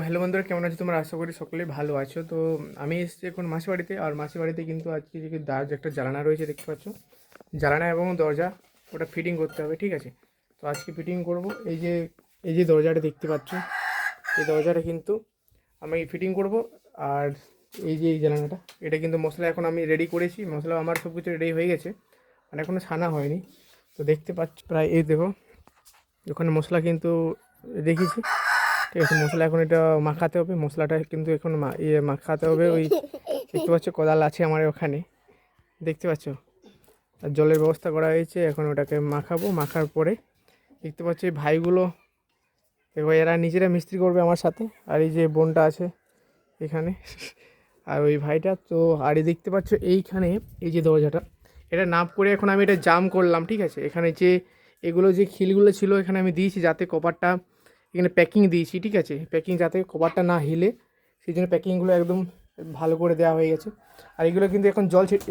Hello বন্ধুরা, কেমন আছো তোমরা? আশা করি সকলেই ভালো আছো। তো আমি এসেছি এখন মাসি বাড়িতে, আর মাসি বাড়িতে কিন্তু আজকে যে একটা জানালা রয়েছে দেখতে পাচ্ছ, জানালা এবং দরজা ওটা ফিটিং করতে হবে, ঠিক আছে? তো আজকে ফিটিং করব। এই যে দরজাটা দেখতে পাচ্ছ, এই দরজাটা কিন্তু আমি ফিটিং করব। আর এই জানালাটা, এটা কিন্তু মশলা এখন আমি রেডি করেছি, মশলা আমার সব কিছু রেডি হয়ে গেছে, মানে এখনও ছানা হয়নি। তো দেখতে পাচ্ছ প্রায়, এই দেখো ওখানে মশলা কিন্তু রেখেছি, ঠিক আছে? মশলা এখন এটা মাখাতে হবে, মশলাটা কিন্তু এখন মাখাতে হবে। ওই দেখতে পাচ্ছ কোদাল আছে আমার ওখানে, দেখতে পাচ্ছ, আর জলের ব্যবস্থা করা হয়েছে। এখন ওটাকে মাখাবো, মাখার পরে দেখতে পাচ্ছ এই ভাইগুলো, দেখো এরা নিজেরা মিস্ত্রি করবে আমার সাথে। আর এই যে বোনটা আছে এখানে, আর ওই ভাইটা তো। আর এই দেখতে পাচ্ছ এইখানে এই যে দরজাটা, এটা নাপ করে এখন আমি এটা জাম করলাম, ঠিক আছে? এখানে যে এগুলো যে খিলগুলো ছিল এখানে আমি দিয়েছি, যাতে কভারটা এখানে প্যাকিং দিয়েছি, ঠিক আছে? প্যাকিং যাতে কভারটা না হিলে, সেই জন্য প্যাকিংগুলো একদম ভালো করে দেওয়া হয়ে গেছে। আর এগুলো কিন্তু এখন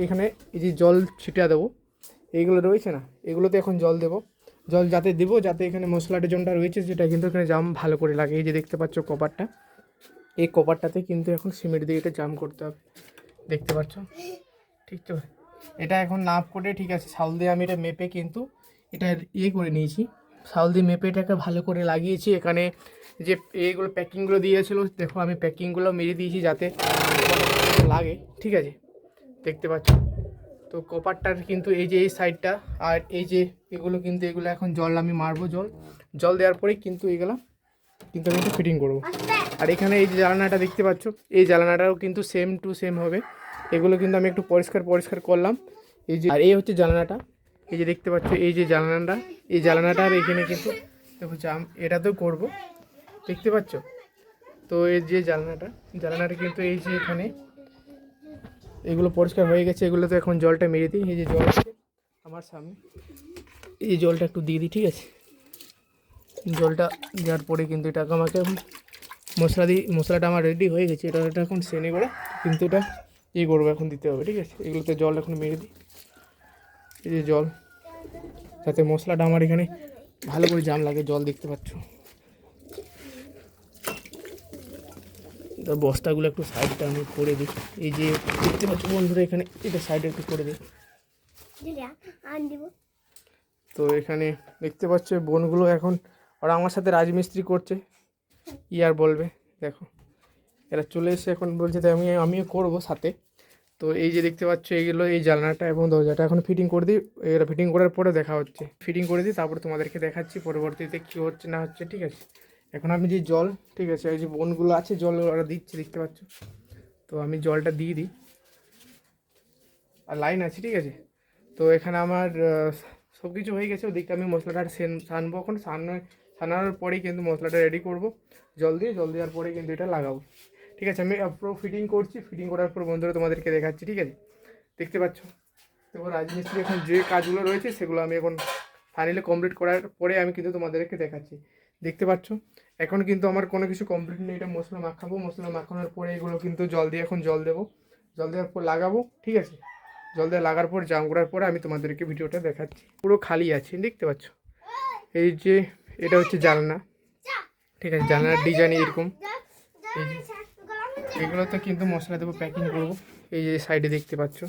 এখানে এই যে জল ছিটিয়ে দেবো, এইগুলো রয়েছে না, এগুলোতে এখন জল দেবো। জল যাতে দেবো, যাতে এখানে মশলাটা জলটা রয়েছে সেটা কিন্তু এখানে জাম ভালো করে লাগে। এই যে দেখতে পাচ্ছ কভারটা, এই কভারটাতে কিন্তু এখন সিমেন্ট দিয়ে এটা জাম করতে হবে, দেখতে পাচ্ছ, ঠিক তো? এটা এখন নাপ করে, ঠিক আছে, শাউল দিয়ে আমি এটা মেপে কিন্তু এটা করে নিয়েছি। শাউল দিয়ে মেপে এটাকে ভালো করে লাগিয়েছি। এখানে যে এইগুলো প্যাকিংগুলো দিয়েছিলো, দেখো আমি প্যাকিংগুলো মেরে দিয়েছি যাতে লাগে, ঠিক আছে? দেখতে পাচ্ছ তো কপারটার কিন্তু এই যে এই সাইডটা, আর এই যে এগুলো কিন্তু এগুলো এখন জল আমি মারবো, জল দেওয়ার পরেই কিন্তু এগুলো কিন্তু আমি একটু ফিটিং করবো। আর এখানে এই যে জ্বালানাটা দেখতে পাচ্ছ, এই জ্বালানাটাও কিন্তু সেম টু সেম হবে। এগুলো কিন্তু আমি একটু পরিষ্কার করলাম। এই যে, আর এই হচ্ছে জ্বালানাটা, এই যে দেখতে পাচ্ছ এই যে জ্বালানাটা, এই জ্বালানাটার এখানে কিন্তু দেখো জাম এটাতেও করবো, দেখতে পাচ্ছ? তো এই যে জ্বালানাটা কিন্তু এই যে এখানে এগুলো পরিষ্কার হয়ে গেছে, এগুলো তো এখন জলটা মেরে দিই। এই যে জল আছে আমার সামনে, এই জলটা একটু দিয়ে দিই, ঠিক আছে? জলটা দেওয়ার পরে কিন্তু এটা আমাকে এখন মশলাটা আমার রেডি হয়ে গেছে। এটা এখন সেনে করে কিন্তু এটা করবো, এখন দিতে হবে, ঠিক আছে? এগুলোতে জল এখন মেরে দিই, এই যে জল, যাতে মশলাটা আমার এখানে ভালো করে জাম লাগে। জল দেখতে পাচ্ছ, বস্তাগুলো একটু সাইডটা আমি করে দিই। এই যে দেখতে পাচ্ছ বন্ধুরা, এখানে এটা সাইডে একটু করে দিই। তো এখানে দেখতে পাচ্ছ বোনগুলো এখন ওরা আমার সাথে রাজমিস্ত্রি করছে, আর বলবে, দেখো এরা চলে এসে এখন বলছে, তাই আমিও করবো সাথে। তো এই যে দেখতে পাচ্ছ এইগুলো, এই জানলাটা এবং দরজাটা এখন ফিটিং করে দিই। এরা ফিটিং করার পরে দেখা হচ্ছে, ফিটিং করে দিই, তারপরে তোমাদেরকে দেখাচ্ছি পরবর্তীতে কী হচ্ছে না হচ্ছে, ঠিক আছে? এখন আমি যে জল, ঠিক আছে, এই যে বোনগুলো আছে জল ওরা দিচ্ছে, দেখতে পাচ্ছ। তো আমি জলটা দিয়ে দিই, আর লাইন আছে, ঠিক আছে? তো এখানে আমার সব কিছু হয়ে গেছে। ওদিকটা আমি মশলাটা ছানবো, এখন ছানানোর পরেই কিন্তু মশলাটা রেডি করব। জল দেওয়ার পরে কিন্তু এটা লাগাবো, ঠিক আছে? আমি পুরো ফিটিং করছি, ফিটিং করার পর বন্ধুরা তোমাদেরকে দেখাচ্ছি, ঠিক আছে? দেখতে পাচ্ছ, দেখো রাজমিস্ত্রি এখন যে কাজগুলো রয়েছে সেগুলো আমি এখন ফাইনালি কমপ্লিট করার পরে আমি কিন্তু তোমাদেরকে দেখাচ্ছি। দেখতে পাচ্ছ এখন কিন্তু আমার কোনো কিছু কমপ্লিট নেই। এটা মশলা মাখাবো, মশলা মাখানোর পরে এগুলো কিন্তু জল দিয়ে এখন জল দেবো, জল দেওয়ার পর লাগাবো, ঠিক আছে? জল দিয়ে লাগার পর জাম করার পরে আমি তোমাদেরকে ভিডিওটা দেখাচ্ছি। পুরো খালি আছে, দেখতে পাচ্ছ? এই যে এটা হচ্ছে জানলা, ঠিক আছে? জানলার ডিজাইন এরকম। এই যে এগুলোতে কিন্তু মশলা দেবো, প্যাকিং করবো। এই যে সাইডে দেখতে পাচ্ছ